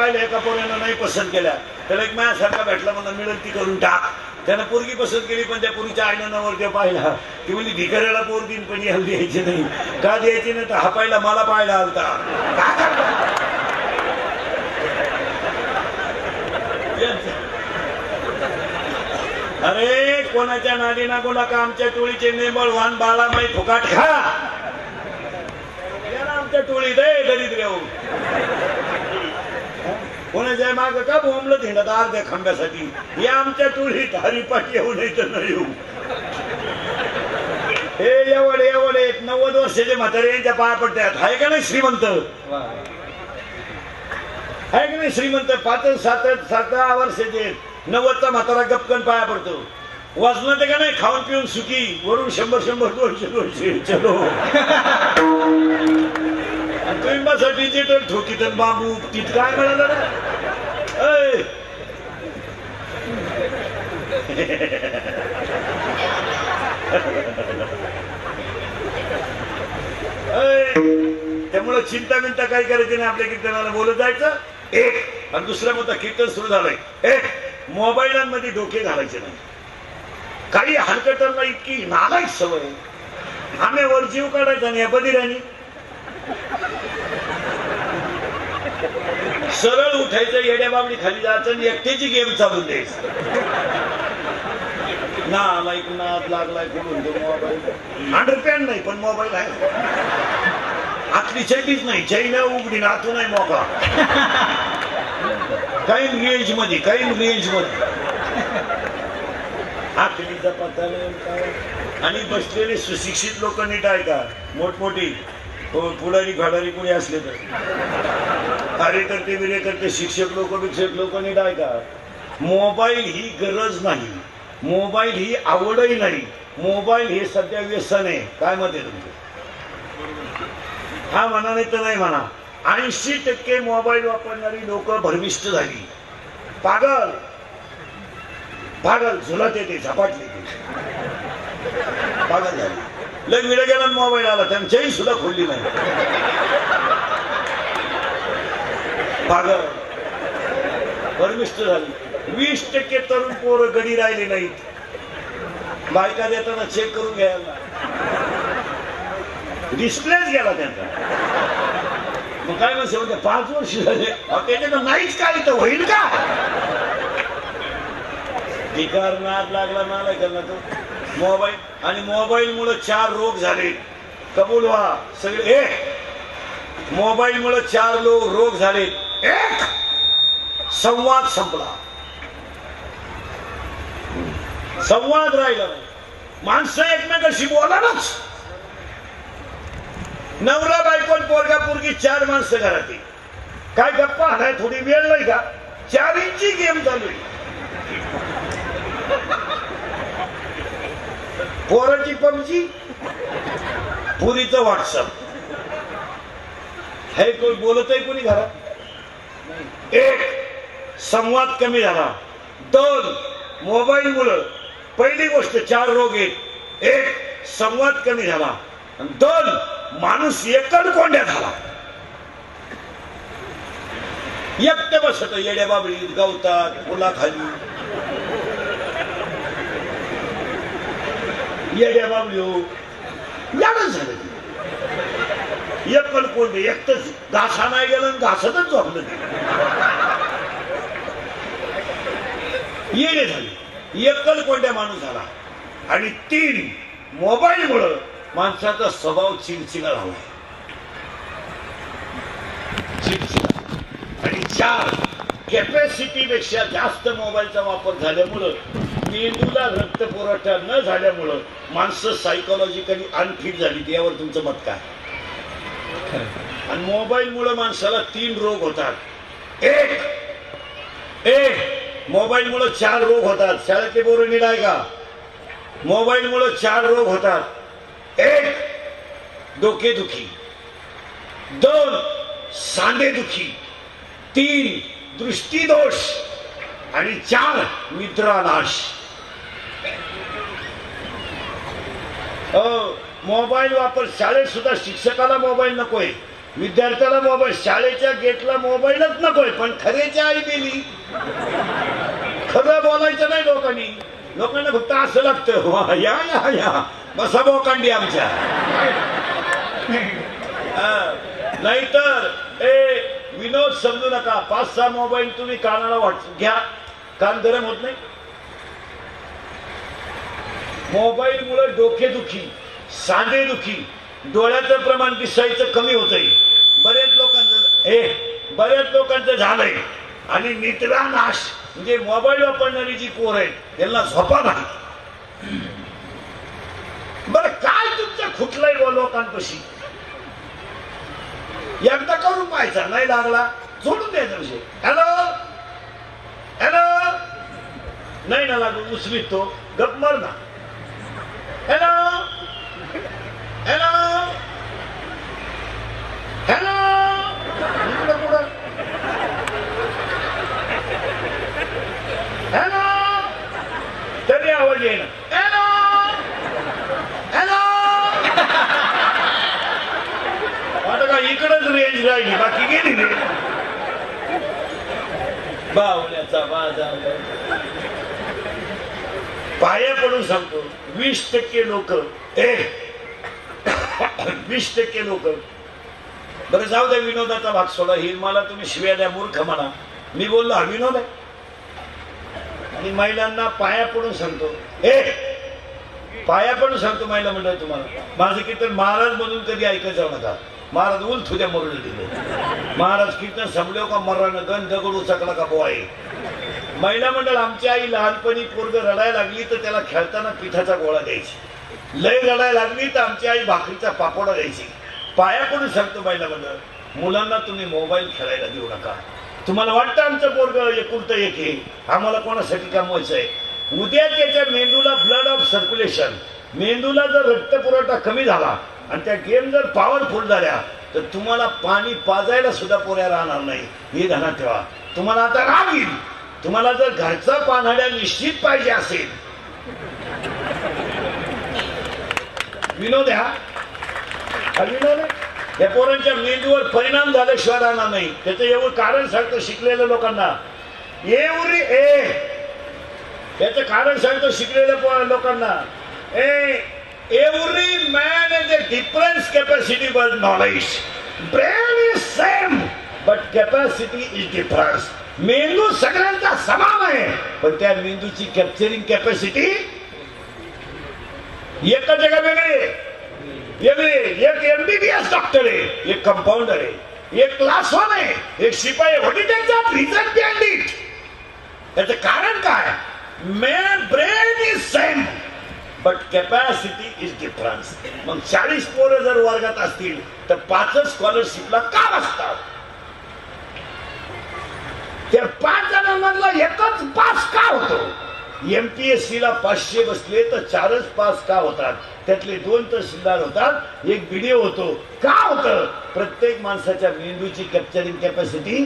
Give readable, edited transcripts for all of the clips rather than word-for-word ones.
पाहिल्या एका पोरानं नाही पसंत केल्या, त्याला एक माझ्यासारखा भेटला म्हणून मिळेल ती करून टाक. त्यानं पोरगी पसंत केली, पण त्या पोरीच्या आईनं नवरदेव पाहिला. ती म्हणजे भिकाऱ्याला पोर दिन पण याला द्यायची नाही. का द्यायची नाही तर हा पाहिला मला पाहिला आलता. अरे कोणाच्या नादी ना कोणा का आमच्या टोळीचे नेमळ वाहन बाळा माई फुकाट खा. आमच्या टोळीत आहे दरिद्र कोणाच्या माग का बोंबलं हिंडत अर्ध्या खांब्यासाठी. या आमच्या टोळीत हरिपाठ येऊ नाही तर न येऊ. हे एवढे एवढे 90 वर्षाचे म्हातारे यांच्या पाया पडतात. आहे का नाही श्रीमंत? आहे का नाही श्रीमंत? 5-7 वर्षाचे 90चा म्हातारा गपकन पाया पडतो. वाचलं ते का नाही खाऊन पिऊन सुखी, वरून 100-100 200 चलो. तुम्ही डिजिटल ठोकीत बाबू तिथ काय मिळालं ना. त्यामुळे चिंता बिंता काय करायची नाही. आपल्या कीर्तनाला बोलत जायचं एक, आणि दुसरं मग कीर्तन सुरू झालंय एक. मोबाईलांमध्ये डोके घालायचे नाही. काही हलकटांना इतकी नालायक सवय, आम्ही वर जीव काढायचा नाही. बदिराणी सरळ उठायचं, येड्या बाबडी खाली जायचं आणि एकट्याची गेम चालून द्यायचं. नालायक नाद लागलाय कुठून तो मोबाईल. अंडरपॅन्ट नाही पण मोबाईल आहे. आतली चैनीच नाही, चैन उघडी आतून नाही मोकळा. काही रेंज मध्ये काही रेंज मध्ये आखलीचा पत्ता नाही. आणि बसलेले सुशिक्षित लोक नीट आहे का? मोठमोठी पुढारी घाडारी कोणी असले तर कार्यकर्ते विरेकर्ते शिक्षक लोक नीट आहे का? मोबाईल ही गरज नाही, मोबाईल ही आवडही नाही, मोबाईल हे सध्या व्यसन आहे. काय मत आहे तुमचं? हा म्हणा नाही तर नाही म्हणा. 80% मोबाईल वापरणारी लोक भरमिष्ट झाली. पागल पागल झुलत येते, झपाटली पागल झाली. लय विडे गेला मोबाईल आला, त्यांच्याही सुद्धा खोलली नाही. पागल भरमिष्ट झाली. 20% तरुण पोरं गडी राहिले नाहीत. बायका देताना चेक करून घ्यायला डिस्प्लेच गेला त्यांचा. मग काय म्हणते 5 वर्ष झाले त्याच्यानं नाहीच काय तर होईल का? धिकार नाद लागला मला करणार तो मोबाईल. आणि मोबाईल मुळे 4 रोग झाले. कबूल व्हा सगळे. एक, मोबाईल मुळे 4 रोग झाले. एक, संवाद संपला. संवाद राहिला नाही. माणसं एकमेकांशी बोलानच. नवरा बायको पोरगा पोरगी 4 माणसं घरात. काय गप्पा हाणाय थोडी वेळ नाही का? 4 इंची गेम चालू आहे. पोराची पबजी, पुरीचं व्हॉट्सअप. हे कोण बोलत आहे कोणी घरात? एक, संवाद कमी झाला. 2, मोबाईल मुळे पहिली गोष्ट 4 रोग आहेत. एक, संवाद कमी झाला. 2, माणूस एकलकोंड्या झाला. एकटे बसत येड्या बाबळीत गवतात फुलाखाली. येड्या बाबळी हो याडच झालं. एकलकोंडे एकटच. घासा नाही गेलं घासतच झोपलं. येडे झाले. एकलकोंड्या माणूस झाला. आणि 3, मोबाईल मुळे माणसाचा स्वभाव चिडचिडा झाला. आणि 4, कॅपॅसिटी पेक्षा जास्त मोबाईलचा वापर झाल्यामुळं मेंदूला रक्त पुरवठा न झाल्यामुळं माणसं सायकोलॉजिकली अनफिट झाली. यावर तुमचं मत काय? आणि मोबाईल मुळे माणसाला 3 रोग होतात. एक, मोबाईल मुळे 4 रोग होतात. शाळेतले पोरं नीट आहे का? मोबाईल मुळे 4 रोग होतात. 1, डोकेदुखी. 2, सांधेदुखी. 3, दृष्टीदोष. आणि 4, निद्रानाश. मोबाईल वापर शाळेत सुद्धा शिक्षकाला मोबाईल नकोय. विद्यार्थ्याला मोबाईल, शाळेच्या गेटला मोबाईलच नकोय, पण खरेची आई गेली. खरं बोलायचं नाही लोकांनी. लोकांना फक्त असं लागतं, या या या बसा बोकांडी आमच्या. नाहीतर विनोद समजू नका. 5-6 मोबाईल तुम्ही कानाला घ्या, कान गरम होत नाही. मोबाईल मुळे डोकेदुखी, सांधेदुखी, डोळ्याचं प्रमाण दिसायचं कमी होतंय. बऱ्याच लोकांचं झालंय. आणि निद्रानाश म्हणजे मोबाईल वापरणारी जी पोर आहेत त्यांना झोपा नाही. बरं काय तुमचं खुटलंय व लोकांपाशी? एकदा करून पाहायचा, नाही लागला सोडून द्यायचा विषय. हॅलो हॅलो, नाही ना लागू उचलीत तो गप मर ना. हॅलो हॅलो हॅलो, इकडे पुढं हॅलो, तरी आवाज येईना. हॅलो हॅलो, आता का इकडच रेंज राहिली, बाकी गेली रे. बावण्याचा बाजार. पाया पडून सांगतो, 20% लोक 20% लोक. बरं जाऊ द्या, विनोदाचा भाग सोडा. ही मला तुम्ही शिव्या द्या, मूर्ख म्हणा. मी बोललो हा विनोद आहे. आणि महिलांना पाया पडून सांगतो, पाया पडून सांगतो महिला मंडळ, तुम्हाला माझं कीर्तन महाराज म्हणून कधी ऐकत जाऊ नका. महाराज उल तुझ्या मरून दिले. महाराज कीर्तन संपले का मरण गण दगड उचकला का बोय. महिला मंडळ, आमची आई लहानपणी पोरग रडायला लागली तर त्याला खेळताना पिठाचा गोळा द्यायची. लय रडायला लागली तर आमची आई भाकरीचा पापोडा द्यायची. पाया पडून सांगतो महिला मंडळ, मुलांना तुम्ही मोबाईल खेळायला देऊ नका. तुम्हाला वाटतं आमचं पोरग एकुलतं एक आहे, आम्हाला कोणासाठी कमवायचं आहे. उद्या त्याच्या मेंदूला ब्लड ऑफ सर्क्युलेशन, मेंदूला जर रक्त पुरवठा कमी झाला आणि त्या गेम जर पॉवरफुल झाल्या तर तुम्हाला पाणी पाजायला सुद्धा पोऱ्या राहणार नाही. हे ध्यानात ठेवा. तुम्हाला आता राग येईल. तुम्हाला जर घरचा पानहड्या निश्चित पाहिजे असेल, विनोद हा विनोद आहे. या पोरांच्या मेंदूवर परिणाम झाल्याशिवाय राहणार नाही. त्याचं एवढं कारण सांगतो शिकलेल्या लोकांना. याचं कारण सांगतो शिकलेल्या लोकांना. Every man has a different capacity for knowledge. Brain is same, but capacity is different. मेंदू सगळ्यांचा समान आहे, पण त्या मेंदूची कॅप्चरिंग कॅपॅसिटी एका जगा वेगळे. एक MBBS डॉक्टर आहे, एक कंपाऊंडर आहे, एक क्लास 1 आहे, एक शिपाई. What is the reason behind it? याचं कारण काय? Brain is same but capacity is difference. मग 40 पोरं जर वर्गात असतील तर 5 स्कॉलरशिपला का बसतात? त्या 5 जणांमधला एकच पास का होतो? MPSC ला 500 बसले तर 4च पास का होतात? त्यातले 2 तहसीलदार होतात, 1 BDO होतो. का होतं? प्रत्येक माणसाच्या मेंदूची कॅप्चरिंग कॅपॅसिटी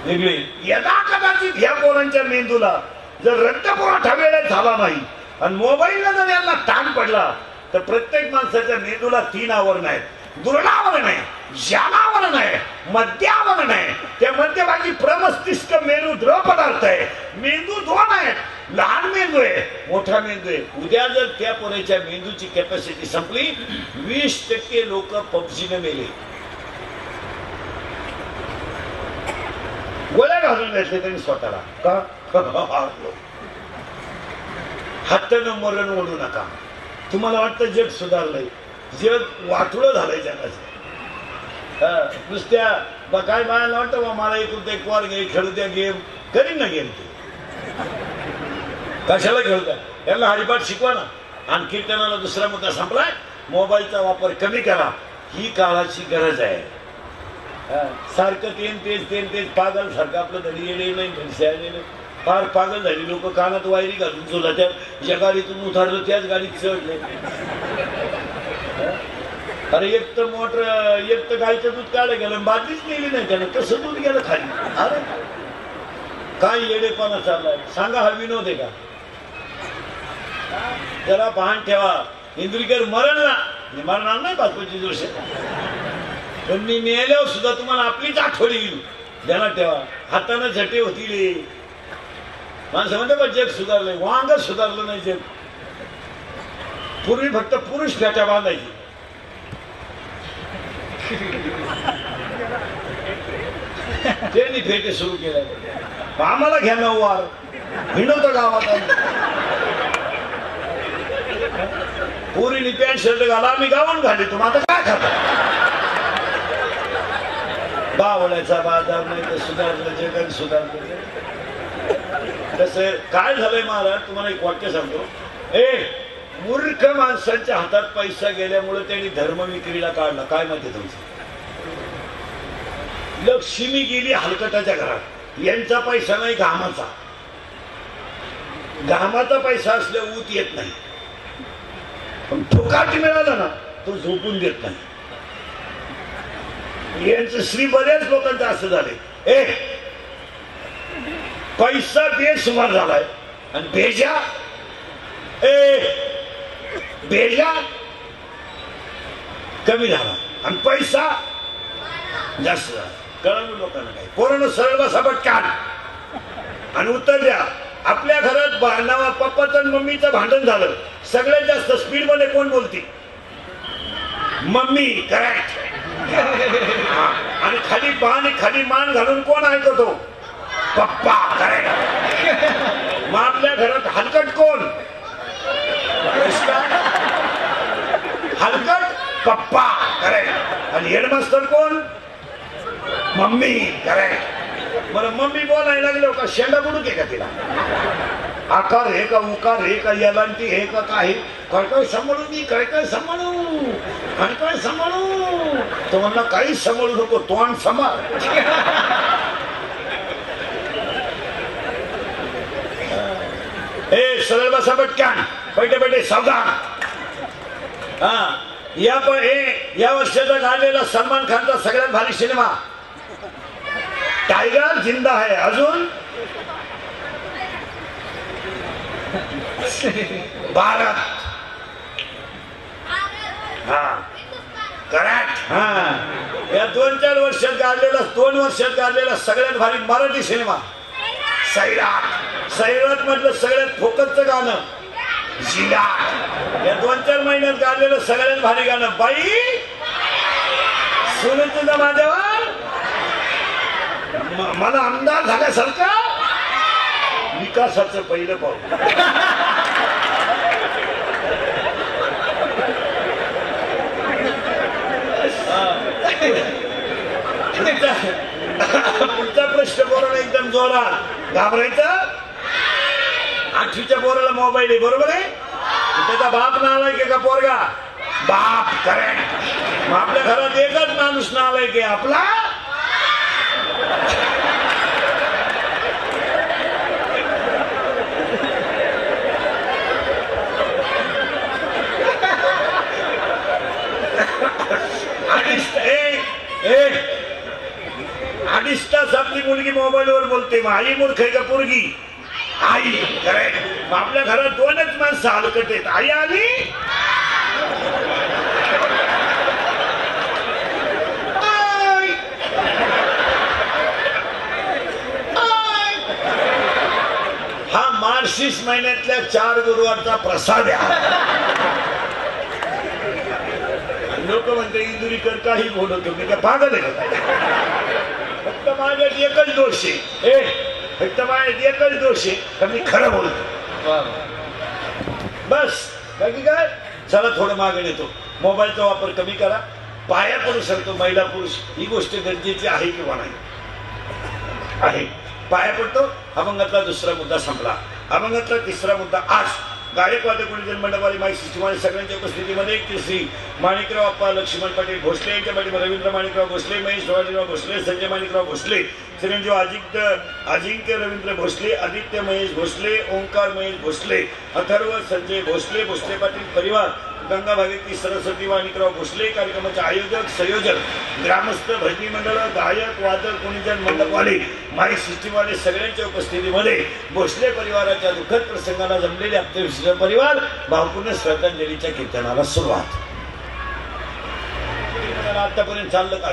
वेगळी. यदा कदाचित ह्या पोरांच्या मेंदूला जर रक्त पुरवठा वेळेत झाला नाही आणि मोबाईलला जर यांना ताण पडला तर प्रत्येक माणसाच्या मेंदूला 3 आवरण आहेत. दुर्णावरण आहे, ज्ञानावरण आहे, मध्यावरण आहे. त्या मध्यभागी प्रमस्तिष्क मेंदू द्रव पदार्थ आहे. मेंदू 2 आहेत. लहान मेंदू आहे, मोठा मेंदू आहे. उद्या जर त्या पोराच्या मेंदूची कॅपॅसिटी संपली, 20% लोक पबजीने मेले. गोळ्या घालून घेतले त्यांनी स्वतःला. का? हातानं मरण ओढू नका. तुम्हाला वाटतं जग सुधारलंय? जग वाटुळं झालंय जगाचं. नुसत्या काय मला वाटतं मला एक वार खेळू द्या, गेम करीन ना. गेम ते कशाला खेळता? याला हरिपाठ शिकवा ना. आणि कीर्तनाला दुसरा मुद्दा संपलाय, मोबाईलचा वापर कमी करा. ही काळाची गरज आहे. सारखं तेच पागल सारखं आपलं धडी येणे नाही. फार पागल झाली लोक. कानात वायरी घालून झोला, त्या गाडीतून उतारलं त्याच गाडीत चढले. अरे एक तर गायचं दूध काढलं गेलं, बादलीच नेली नाही त्यानं. कसं दूध गेलं खाली? अरे काय येडेपणा चाललाय सांगा. हा विनोद आहे का? जरा भान ठेवा. इंद्रिकर मरण ना, मरणार नाही 5-25 वर्ष. पण मी मेल्यावर सुद्धा तुम्हाला आपलीच आठवण येईल. ध्यानात ठेवा. हाताने झटे होतील. माणसं म्हणते का जग सुधारलंय? वांग सुधारलं नाही जग. पूर्वी फक्त पुरुष फेट्या बांधायची. त्यांनी फेटे सुरू केले. आम्हाला घ्या ना वार हिंडवतो गावात. पुरीनी पॅन्ट शर्ट घाला आम्ही गावून घाली. तुम्ही आता काय खाता? बावळ्याचा बाजार नाही तर सुधारलं जग सुधारलं. कसं काय झालंय महाराज तुम्हाला एक वाक्य सांगतो. मूर्ख माणसांच्या हातात पैसा गेल्यामुळे त्यांनी धर्म विक्रीला काढला. काय माहिती तुमचं? लक्ष्मी गेली हलकटाच्या घरात. यांचा पैसा नाही घामाचा. घामाचा पैसा असल्या ऊत येत नाही. पण फुकाट मिळाला ना तो झोपून देत नाही. यांचं श्री बऱ्याच लोकांचं असं झालंय. पैसा बेसुमार झालाय आणि भेजा भेजा कमी झाला आणि पैसा जास्त झाला. कळलं लोकांना काय? पोरांनो सरळ बसा पटकन आणि उत्तर द्या. आपल्या घरात पप्पाचं आणि मम्मीचं भांडण झालं. सगळ्यात जास्त स्पीड मध्ये कोण बोलते? मम्मी. करेक्ट. आणि खाली मान घालून कोण ऐकतो? पप्पा. करेक्ट. मग आपल्या घरात हलकट कोण? हलकट पप्पा. करेक्ट. आणि हेडमास्टर कोण? मम्मी. करेक्ट. मला मम्मी बोलायला लागलो का शेंडा बुडूक आहे का तिला? आकार हे का उकार हे का यालांटी हे का काय? काय सांभाळू मी? काय सांभाळू? काय सांभाळू? तो म्हणला काहीच सांभाळू नको. तोंड सांभाळ. सरळ बसा पटकन. बैठे सावधान. या वर्षाचा गाजलेला सलमान खानचा सगळ्यात भारी सिनेमा टायगर जिंदा है. अजून भारत. हा करेक्ट. या 2-4 वर्षात गाजलेला सगळ्यात भारी मराठी सिनेमा सैराट. सैराट मधलं सगळ्यात फोकसचं गाणं जिला. या 2-4 महिन्यात गाजलेलं सगळ्यात भारी गाणं बाई सुन तुझा माझ्यावर. मला आमदार झाल्यासारखं विकासाचं पहिलं पाऊल. पुढचा प्रश्न बोलायला एकदम जोरात. घाबरायचं? 8वीच्या पोराला मोबाईल आहे बरोबर आहे. त्याचा बाप नालायक आहे का पोरगा? बाप. करेक्ट. मग आपल्या घरात एकच माणूस नालायक आहे आपला. अडीच तास आपली मुलगी मोबाईलवर बोलते. मग आई मूर्ख आहे का पोरगी? आई. करेक्ट. आपल्या घरात 2च माणसं हलकट आहेत. आई आली हा मार्गशीर्ष महिन्यातल्या 4 गुरुवारचा प्रसाद आहे. लोक म्हणते इंदुरीकर काही बोलतो मी का पागल आहे का? फक्त माझ्यात एकच दोष आहे. फक्त माझ्यात एकच दोष आहे का मी खरं बोलतो बस. बाकी काय? चला थोडं मागे येतो. मोबाईलचा वापर कमी करा. पाया पडू शकतो महिला पुरुष ही गोष्ट गरजेची आहे किंवा नाही? आहे. पाया पडतो. अभंगातला 2रा मुद्दा संपला. अभंगातला 3रा मुद्दा आज गायकवाद गुरुजन मंडळवाली माई सिस्टमाने सगळ्यांच्या उपस्थितीमध्ये श्री माणिकराव अप्पा लक्ष्मण पाटील भोसले यांच्या पाठीवर रवींद्र माणिकराव भोसले, महेश शिवाजीराव भोसले, संजय माणिकराव भोसले, चिरंजीव अजिंक्य रवींद्र भोसले, आदित्य महेश भोसले, ओंकार महेश भोसले, अथर्व संजय भोसले, भोसले पाटील परिवार, गंगा भागीरथी सरस्वती माणिकराव भोसले, कार्यक्रमाचे आयोजक संयोजक, ग्रामस्थ, भजनी मंडळ, गायक, वादक, गुणीजन, मंडपवाले, माई सिस्टीमवाले सगळ्यांच्या उपस्थितीमध्ये भोसले परिवाराच्या दुःखद प्रसंगाला जमलेले आपले विश्व परिवार भावपूर्ण श्रद्धांजलीच्या कीर्तनाला सुरुवात. आपल्याला आतापर्यंत चाललं का?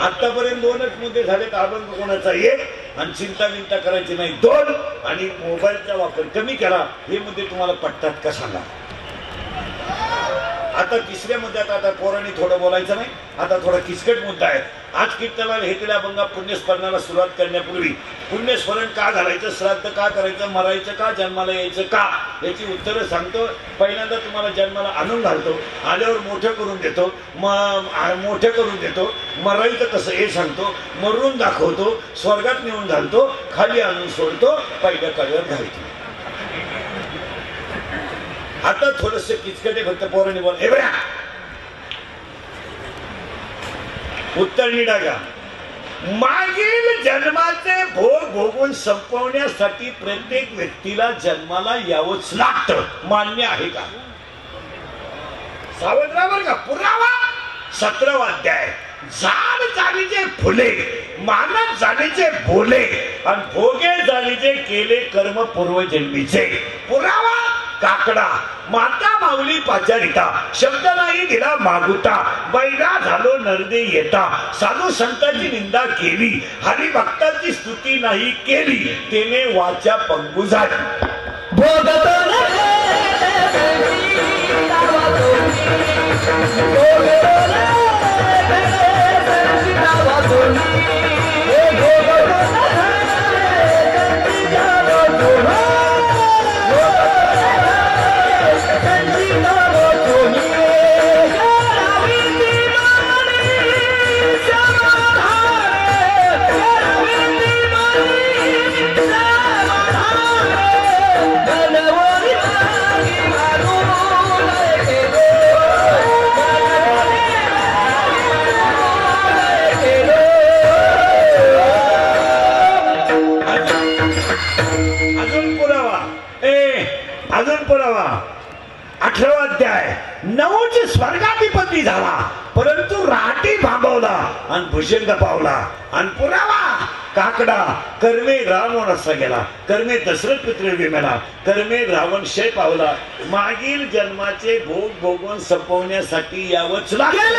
आतापर्यंत 2च मुद्दे झालेत. अभंग कोणाचा 1 आणि चिंता विंता करायची नाही 2 आणि मोबाईलचा वापर कमी करा. हे मुद्दे तुम्हाला पटतात का सांगा? आता तिसऱ्या मुद्द्यात आता पोरांनी थोडं बोलायचं नाही. आता थोडा किचकट मुद्दा आहे. आज कीर्तनाला हेतल्या अभंगा पुण्यस्मरणाला सुरुवात करण्यापूर्वी पुण्यस्मरण का घालायचं, श्राद्ध का करायचं, मरायचं का, जन्माला यायचं का, याची उत्तरं सांगतो. पहिल्यांदा तुम्हाला जन्माला आणून घालतो, आल्यावर मोठं करून देतो, मोठं करून देतो. मरायचं कसं हे सांगतो, मरून दाखवतो, स्वर्गात नेऊन घालतो, खाली आणून सोडतो, पहिल्या कड्यावर घालतो. आता थोडस किचकटे फक्त पोरांनी बोल. हे बघा उत्तर नीट आहे का? मागील जन्माचे भोग भोगून संपवण्यासाठी प्रत्येक व्यक्तीला जन्माला यावंच लागतं. मान्य आहे का? सावध राहा बरं का. पुरावा 17वा अध्याय. झाड झालीचे फुले, मानत झालीचे बोले, आणि भोगे झालीचे केले कर्म पूर्वजन्मीचे. पुरावा काकडा, माता माऊली पाचारिता, शब्द नाही दिला मागुता, बैरा झालो नरदे येता, साधू संतांची निंदा केली, हरिभक्तांची स्तुती नाही केली, तेने वाचा पंगू झाली. अजून पुरावा 18वा अध्याय. नऊच स्वर्गाधिपती झाला, परंतु राठी थांबवला आणि भुजंग पावला. आणि पुरावा काकडा, कर्मे रावण असा गेला, कर्मे दशरथ पितृ विमेला, कर्मे रावण शय पावला. मागील जन्माचे भोग भोगून संपवण्यासाठी यावंच लागेल.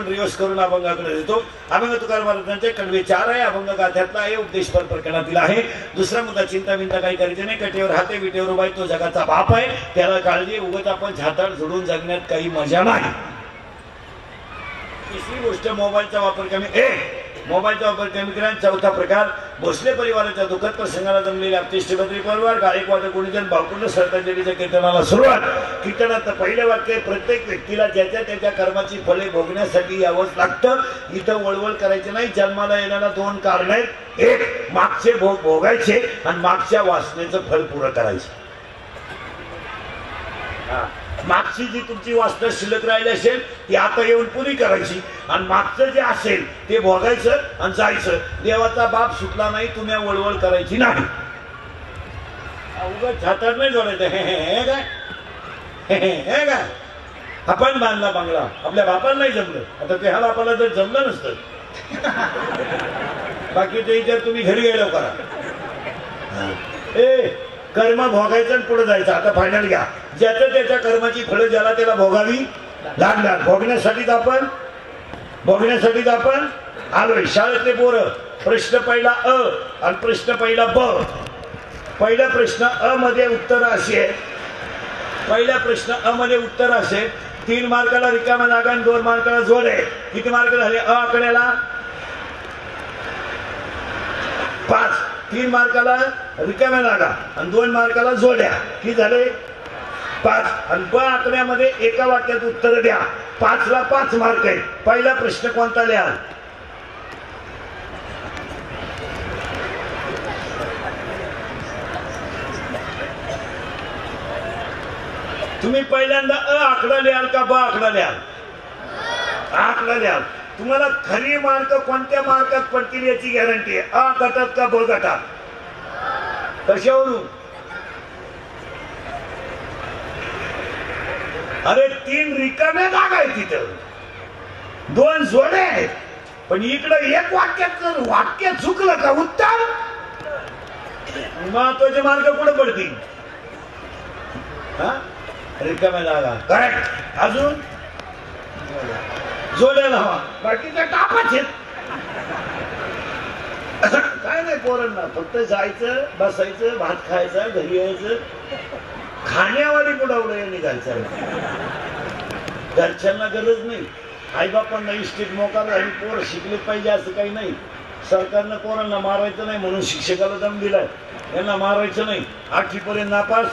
रिवर्स करून अभंगाकडे देतो. अभंग तुकाराम महाराजांचे कडवे 4 आहे. अभंग गाथ्यातला आहे, उपदेश पर प्रकरणातील आहे. दुसरा मुद्दा चिंता विंता काही करायची नाही. कटेवर हाते विटेवर उभा तो जगाचा बाप आहे, त्याला काळजी. उगत आपण झाताळ झोडून जगण्यात काही मजा नाही. तिसरी गोष्ट मोबाईलचा वापर कमी. मोबाईलचा वापर कमी करा. चौथा प्रकार भोसले परिवाराच्या दुःखद प्रसंगाला जमलेले आपतेष्टपत्री परिवार गायकवाड गुणीजन भावपूर्ण श्रद्धांजलीच्या कीर्तनाला सुरुवात. कीर्तनात पहिलं वाक्य, प्रत्येक व्यक्तीला ज्याच्या त्याच्या कर्माची फळे भोगण्यासाठी यावंच लागतं. इथं वळवळ करायची नाही. जन्माला येण्याला दोन कारण आहेत. एक, मागचे भोग भोगायचे आणि मागच्या वासनेचं फळ पुरं करायचं. मागची जी तुमची वासना शिल्लक राहिली असेल ती आता येऊन पुरी करायची आणि मागचं जे असेल ते भोगायचं आणि जायचं. देवाचा बाप सुटला नाही, तुम्ही वळवळ करायची नाही. उगाच छातात नाही जोडायचं. हे काय काय आपण बांधला बंगला, आपल्या बापाला नाही जमलं. आता त्या बापाला जर जमलं नसतं बाकीच्या विचार तुम्ही घरी गेलो करा. कर्म भोगायचं आणि पुढे जायचं. आता फायनल घ्या, ज्याचं त्याच्या कर्माची फळं ज्याला त्याला भोगावी लागणार. भोगण्यासाठीच आपण आलोय. शाळेतले पोरं, प्रश्न पहिला अ आणि प्रश्न पहिला ब. पहिला प्रश्न अ मध्ये उत्तर अशी आहे. पहिल्या प्रश्न अ मध्ये उत्तर असे, 3 मार्काला रिकामा जागा आणि 2 मार्काला जोड आहे. किती मार्क झाले अ आकड्याला? 5. 3 मार्काला रिकाम्या जागा आणि 2 मार्काला जोड्या, किती झाले? 5. आणि ब आकड्यामध्ये एका वाक्यात उत्तर द्या. 5 ला 5 मार्क आहे. पहिला प्रश्न कोणता लिहा? तुम्ही पहिल्यांदा अ आकडा लिहाल का ब आकडा लिहाल? आकडा लिहाल. तुम्हाला खरी मार्क कोणत्या मार्कात पडतील याची गॅरंटी आहे. अ गटात का ब गटात? कशावरून? अरे 3 रिकाम्या जागा आहे तिथं, 2 जोडे आहेत. पण इकडं एक वाक्य चुकलं का उत्तर महत्वाचे मार्क कुठे पडतील? रिकाम्या जागा करेक्ट. अजून जोड्याला हवा, बाकीच्या टापाच आहेत. काय नाही पोरांना, फक्त जायचं, बसायचं, भात खायचं, घरी यायचं, खाण्यावाली पुढावडं निघायचं. घरच्यांना गरज नाही. आईबापांना इस्टेट मोकार आणि पोर शिकले पाहिजे असं काही नाही. सरकारनं पोरांना मारायचं नाही म्हणून शिक्षकाला दम दिलाय. यांना मारायचं नाही, 8वी पर्यंत नापास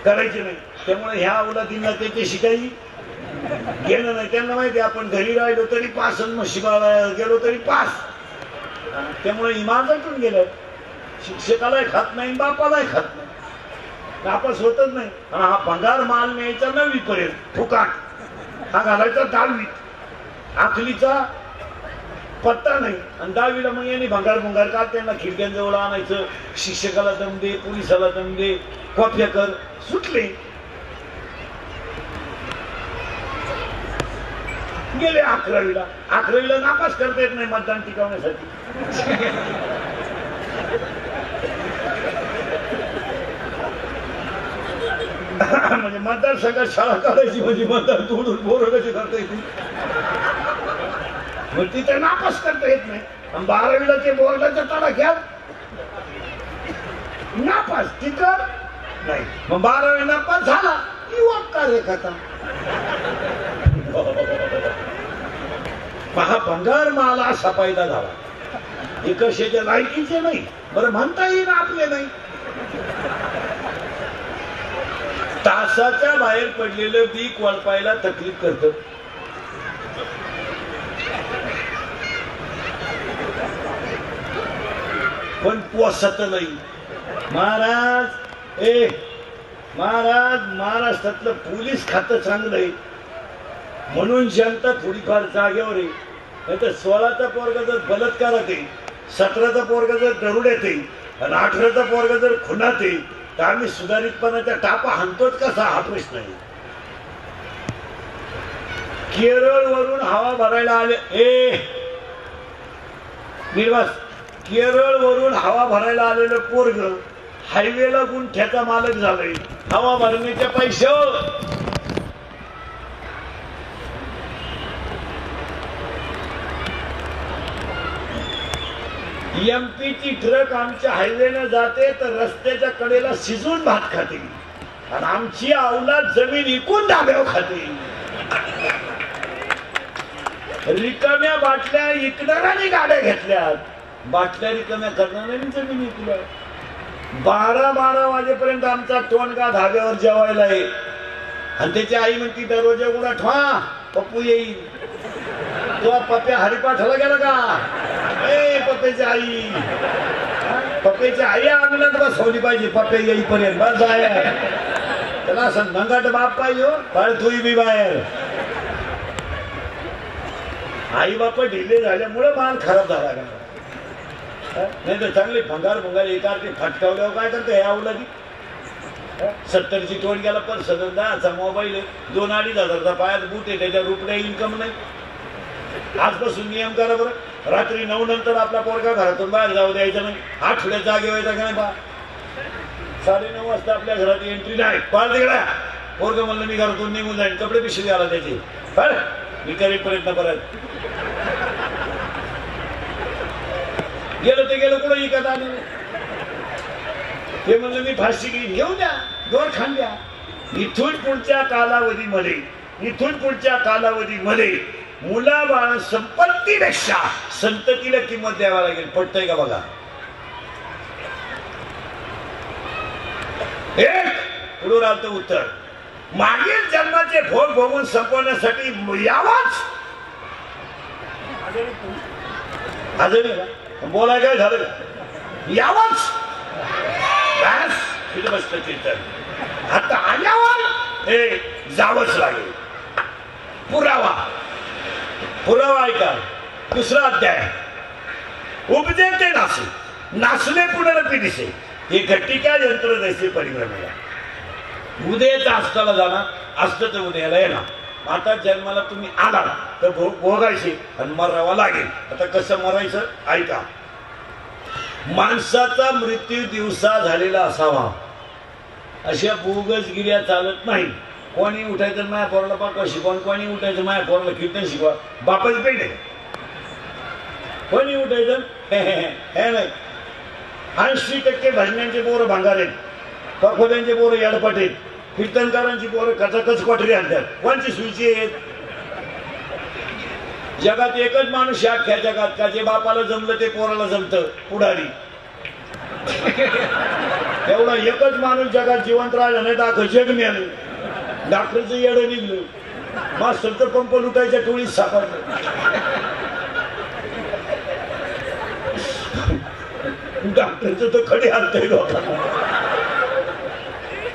करायचे नाही. त्यामुळे ह्या अवलादींना ते शिकायची घेणं नाही. त्यांना माहिती आपण घरी राहिलो तरी पास आणि शिकायला गेलो तरी पास. त्यामुळे इमारतून गेलं. शिक्षकालाही खात नाही, बापालाही खात नाही, नापास होतच नाही. आणि हा भंगार माल न्यायचा 9वी पर्यंत फुकाट, हा घालायचा 10वीत. आखलीचा पत्ता नाही. आणि 10वीला मग यांनी भंगार का त्यांना खिडक्यांजवळ आणायचं. शिक्षकाला दम दे, पोलिसाला दम दे, कॉप्या कर, सुटले. गेले 11वीला. 11वीला नापास करता येत नाही मतदान टिकवण्यासाठी. म्हणजे मतदारसंघात शाळा काढायची म्हणजे मतदार तोडून पोरं कशी करता येतील. मग तिथे नापास करता येत नाही. आणि 12वीला ते बोर्डाचा तडा घ्या नापास, तिथं नाही. मग 12वी नापास झाला युवक कार्यकर्ता. हा भंगार माल असा पैदा झाला. हे कशाच्या लायकीचे नाही, बरं म्हणता येईल आपले नाही. तासाच्या बाहेर पडलेलं पीक वळपायला तकलीफ करत. पण पोसत नाही. महाराज महाराष्ट्रातलं पोलीस खातं चांगलं आहे म्हणून जनता थोडीफार जागेवर आहे. नाही तर 16चा पोरगा जर बलात्कारात आहे, 17चा पोरगा जर दरोड्यात आहे आणि 18चा पोरगा जर खुनात आहे तर आम्ही सुधारितपणाच्या टापा हाणतोच कसा हा प्रश्न आहे. केरळ वरून हवा भरायला आले निर्वास. केरळ वरून हवा भरायला आलेलं पोरग हायवेला गुंठ्याचा मालक झालाय. हवा भरण्याच्या पैशावर एमपीची ट्रक आमच्या हायवेनं जाते तर रस्त्याच्या कडेला शिजून भात खाते आणि आमची अवलाद जमीन इकून डाब्यावर खाते. रिकाम्या बाटल्या इकणाऱ्याने गाड्या घेतल्यात. बाटल्या रिकाम्या करणार नाही जमिनी तुला. 12 वाजेपर्यंत आमचा टोनगा धाब्यावर जेवायला आहे आणि त्याची आई म्हणती दरवाजा उघडा ठेवा पप्पू येईल. तो पप्प्या हरिपाठाला गेला का? ए पप्प्याची आई, पप्प्याची आई अंगणात बसवली पाहिजे पप्प्या येईपर्यंत. बस आहे त्याला असं नंगाट बाप पाहिजे हो, पण तूही बी बाहेर. आई बाप ढिले झाल्यामुळे माल खराब झाला का? नाही तर चांगले भंगार एकार्थे फटकावल्यावर काय करते ह्या औलादी. 70ची टोन गेला पण सदनदाचा मोबाईल 2-2.5 हजारचा पायात बूट आहे, त्याच्या रुपया इन्कम नाही. आजपासून नियम करा बरं, रात्री 9 नंतर आपला पोरगा घरातून बाहेर जाऊ द्यायचा नाही. आठवड्यात जागे व्हायचा का नाही बा. 9:30 वाजता आपल्या घरात एंट्री नाही. पार तिकडा पोरग म्हणलं मी घरातून निघून जाईन, कपडे पिशवी आला त्याचे. मी करीन प्रयत्न परत. गेलं ते गेलं कुठं इकत आलं. ते म्हणलं मी फाशी घेऊन द्या, दोर खान द्या. इथून पुढच्या कालावधीमध्ये मुलाबाळ संपत्तीपेक्षा संततीला किंमत द्यावा लागेल. पटतंय का बघा. एक पुढे राहतं उत्तर, मागील जन्माचे भोग भोगून संपवण्यासाठी यावाच. बोलाय काय झालं यावाच. बसत कीर्तन आता आल्यावर हे जावंच लागेल. पुरावा ऐका. 2रा अध्याय. उपजे ते नाचले पुनरपी दिसे हे घटिका यंत्र जैसे परिभ्रमेला. उद्याचा अस्ताला जाणार असतं तर उद्याला येणार. आता जन्माला तुम्ही आला तर भोगायचे आणि मरावा लागेल. आता कसं मरायचं ऐका. माणसाचा मृत्यू दिवसा झालेला असावा. अशा बोगसगिऱ्या चालत नाही. कोणी उठायचं माया पोराला पाका शिकवा, कोणी उठायचं माया पोराला कीर्तन शिकवा. बापाची पेट आहे. कोणी उठायचं हे नाही. 80% भजनांचे पोरं भांगार आहेत, पखोद्यांचे पोरं याडपट आहेत, कीर्तनकारांची पोरं कचाकच कोठरी आणतात. कोणची सुईची आहेत. जगात एकच माणूस अख्ख्या जगात का जे बापाला जमलं ते पोराला जमतं, पुढारी. एवढा एकच माणूस जगात जिवंत राहिला नाही तर जग मिळालं. डॉक्टरचं येडं निघलं, मास्तरचं पंप लुटायच्या टोळीत सापडलं. डॉक्टरचं तर खडे आणतंय लोकांना,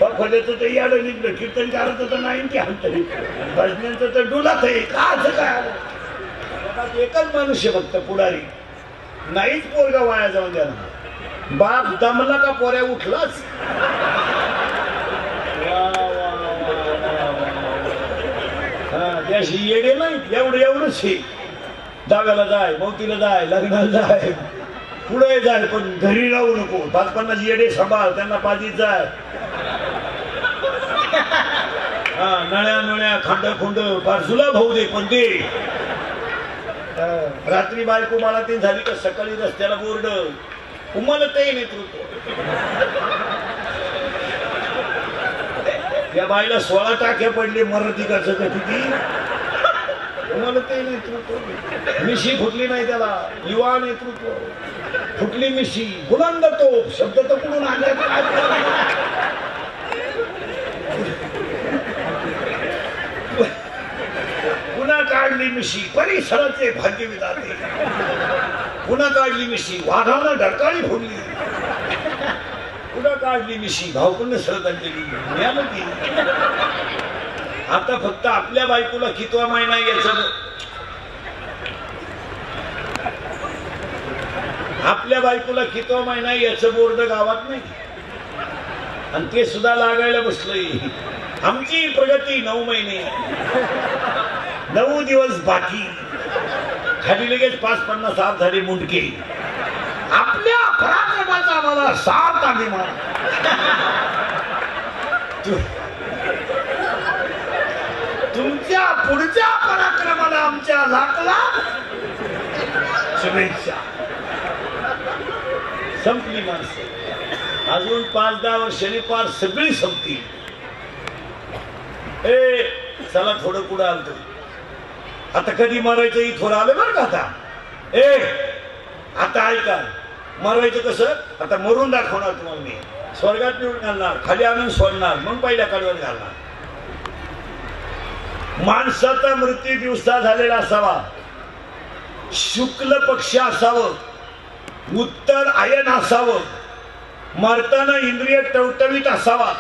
पखोद्याचं तर येडं निघलं, कीर्तनकाराचं तर नाही की आणतंय, भजनांचं तर डुलात आहे. का असं काय? एकच माणूस आहे फक्त पुढारी. नाहीच पोरगा वाया जाऊन द्या. बाप दमला का पोऱ्या उठलाच. त्याशी येडे नाही. एवढंच हे दाव्याला जाय, मौतीला जाय, लग्नाला जाय, पुढे जाय, पण घरी राहू नको. 5-50 येडे सांभाळ, त्यांना पाजीत जाय. नळ्या खांड बाजूला भाऊ दे, पण दे. रात्री बायको मला ते झाली का सकाळी रस्त्याला बोर्ड उमल ते नेतृत्व. या बाईला 16 टाक्या पडले मराठी कसं का किती. उमल ते नेतृत्व. मिशी फुटली नाही त्याला. युवा नेतृत्व फुटली मिशी. बुलंद तो शब्द तर कुठून आणला. पुन्हा काढली मिशी परिसराचे भाग्यविधाते. पुन्हा काढली मिशी वाघानं ढरकाळी फोडली. पुन्हा काढली मिशी भावपूर्ण श्रद्धांजली मिळालं की. आता फक्त आपल्या बायकोला कितवा महिना याचं, आपल्या बायकोला कितवा महिना याचं बोर्ड गावात नाही. आणि ते सुद्धा लागायला बसलंय. आमची प्रगती 9 महिने 9 दिवस बाकी. खाली लगेच 5-50 साथ झाले मुंडके. आपल्या पराक्रमाचा आम्हाला 7 अभिमान. तुमच्या पुढच्या पराक्रमाला आमच्या लाख शुभेच्छा. संपली माणसं. अजून 5-10 वर्षांनी पार सगळी संपतील. चला थोडं पुढे आलतो. आता कधी मरायचं इथवर आलं बरं का. आता आता ऐका, मरवायचं कसं? आता मरून दाखवणार तुम्हाला मी. स्वर्गात निवडून घालणार, खाली आणून सोडणार, मग पहिल्या कडव्यात घालणार. माणसाचा मृत्यू दिवसा झालेला असावा, शुक्ल पक्ष असावं, उत्तर आयन असावं, मरताना इंद्रिय टवटवीत असावा,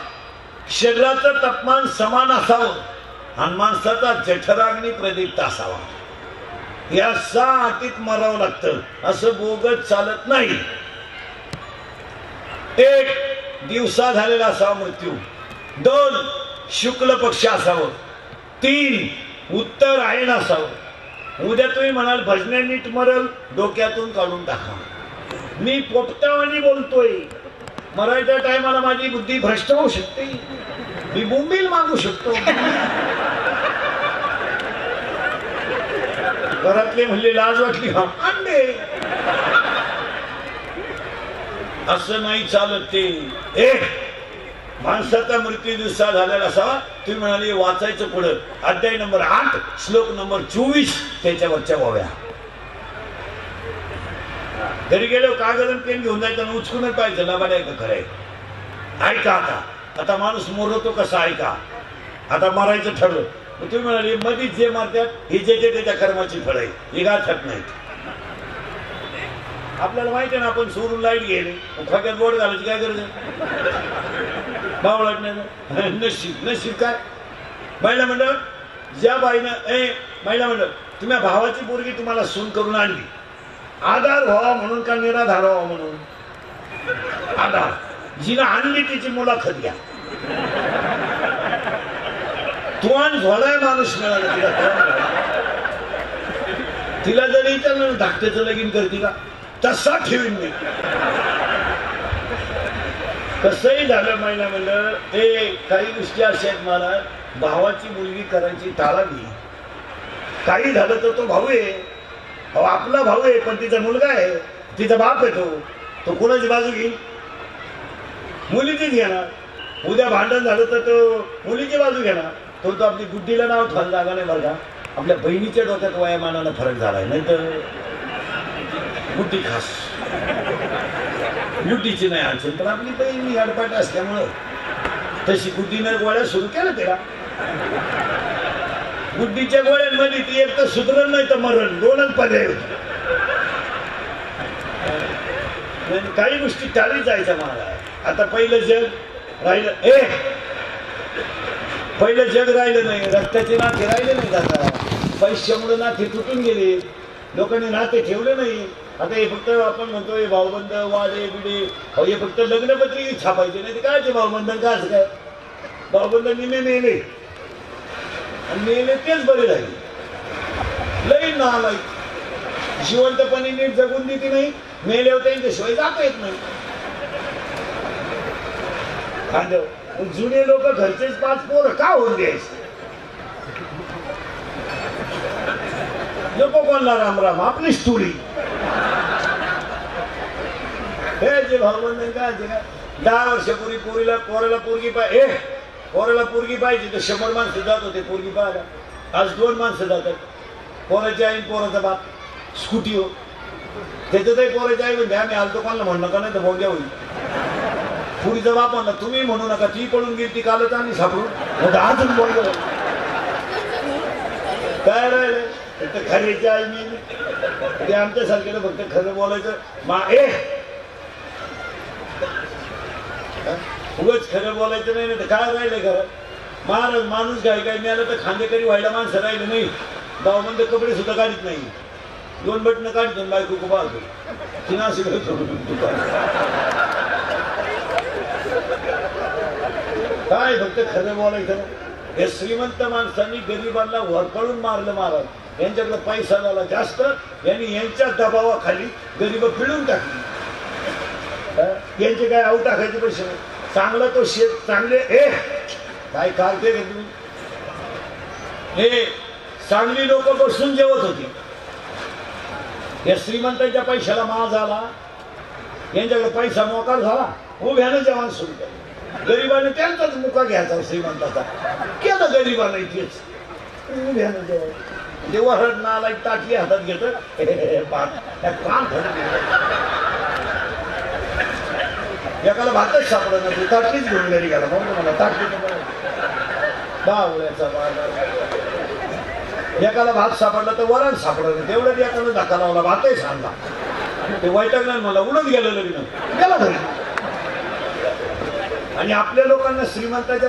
शरीराचं तापमान समान असावं आणि माणसाचा जठराग्नी प्रदीप्त असावा. या 6 अटीत मरावं लागतं. असं बोगत चालत नाही. 1 दिवसा झालेला असावा मृत्यू, 2 शुक्ल पक्ष असावं, 3 उत्तर आयन असावं. उद्या तुम्ही म्हणाल भजने नीट मरल, डोक्यातून काढून टाका. मी पोपटावानी बोलतोय. मरायच्या टायमाला माझी बुद्धी भ्रष्ट होऊ शकते, मी बोंबील मागू शकतो. घरातले म्हणले लाज वाटली, हा अंडे. असं नाही चालत ते. 1 माणसाचा मृत्यू दिवसा झालेला असावा. तुम्ही म्हणाले वाचायचं पुढं, अध्याय नंबर 8 श्लोक नंबर 24 त्याच्यावरच्या ओव्या. घरी गेलो कागद पेन घेऊन जायचं, उचकूनच पाहिजे ना बरं का खरंय. ऐका आता माणूस मोरतो कसा, ऐका. आता मारायचं ठरलं, तुम्ही म्हणाले मधीच जे मारतात हे जे त्याच्या कर्माची फळ आहे, ही गाठत नाहीत. आपल्याला माहिती आहे ना, आपण सोडून लाईट गेले, फक्यात बोट घालायची काय गरज आहे? बावळत नाही. नशीब काय महिला मंडळ, ज्या बाईनं महिला मंडळ तुम्ही भावाची पोरगी तुम्हाला सून करून आणली, आधार व्हावा म्हणून का निराधार व्हावा म्हणून? आधार. जिनं आणली तिची मुलाखत घ्या. तुआन झोलाय माणूस मिळाला तिला जरी विचारलं धाकट्याचं लगीन करते का, तसा ठेवीन मी. कसंही झालं महिला म्हणलं, ते काही गोष्टी अशा आहेत महाराज, भावाची मुलगी करायची टाळावी. काही झालं तर तो भाऊ आहे, आपला भाऊ आहे, पण तिचा मुलगा आहे, तिचा बाप आहे, तो कोणाची बाजू घेईल? मुलीचीच घेणार. उद्या भांडण झालं तर तो मुलीची बाजू घेणार. तो आपली गुड्डीला नाव ठेवायला जागा नाही बरं का. आपल्या बहिणीच्या डोक्यात वयामानाला फरक झालाय, नाही तर गुड्डी खास गुड्डीची नाही अडचण, पण आपली बहिणी अडपाट असल्यामुळं तशी गुड्डीनं गोळ्या सुरू केल्या तिला. गुड्डीच्या गोळ्यांमध्ये ती एक तर सुधरण नाही तर मरण, 2च पर्याय होते. काही गोष्टी टाळी जायच्या मला. आता पहिलं जग राहिलं, पहिलं जग राहिलं नाही, रक्ताचे नाते राहिले नाही. आता पैशामुळे नाते तुटून गेले, लोकांनी नाते ठेवले नाही. आता हे फक्त आपण म्हणतोय भाऊबंद वाडे बिडे, हे फक्त लग्नपत्री छापायचे नाही. ते कायचे भाऊबंधन, काच काय भाऊबंद निमे नेले आणि नेले तेच बरे राहिले. लई नालाय जिवंतपणे नीट जगून देते नाही, मेले होते त्यांच्याशिवाय जाता येत नाही. जुने लोक घरचेच 5 पोरं का होऊन द्यायचे? लोक कोणला राम राम, आपली स्टोरी. हे जे भाऊबंधन काय 10 वर्षापूर्वी पोराला पोरगी पाहिजे तर 100 माणसं जात होते पोरगी पाहायला. आज 2 माणसं जातात. पोराची आई पोराचा बाप स्कूटीवर. त्याच्यातही पोराची आई म्हणजे आम्ही आलतो, कोणाला म्हणणं का नाही तर भोग्या होईल. पुरीचा बाप म्हणला तुम्ही म्हणू नका, ती पळून गेली, ती कालच आम्ही सापडून अजून बोललो. काय राहिलं फक्त खऱ्याची आई मी ते आमच्यासारखेला फक्त खरं बोलायचं. उगाच खरं बोलायचं नाही तर काय राहिलं खरं. महाराज माणूस काय मिळालं तर खांदेकरी व्हायला माणसं राहिले नाही. भाऊबंद कपडे सुद्धा काढत नाही, 2 बटणं काढतो बायको को पाहतो तिना असे काय फक्त खरं बोलायचं. हे श्रीमंत माणसांनी गरिबांना वरकळून मारलं महाराज. यांच्याकडे पैसा झाला जास्त, यांनी यांच्या दबावाखाली गरीब पिळून टाकली. यांचे काय आऊ टाकायचे पैसे नाही. चांगला तो शेत चांगले काय काढते का तुम्ही? हे चांगली लोक बसून जेवत होती. या श्रीमंतांच्या पैशाला माळ झाला, यांच्याकडे पैसा मोकार झाला, उभ्यानं जेवण सुरू केलं. गरिबाने त्यांचाच मुका घ्यायचा श्रीमंताचा, केलं गरिबाने तेच उभ्यानं जेवण. ते वरड नाला टाकी हातात घेत काम एकाला भातच सापडत नाही ताटलीच घेऊन घरी गेला म्हणून मला ताटली बावळ्याचा एकाला भात सापडला तर वरण सापडत नाही तेवढं एकाला धक्का लावला भातही सांगला ते वैतागलं मला उडत गेलं लग्न गेला घरी आणि आपल्या लोकांना श्रीमंताच्या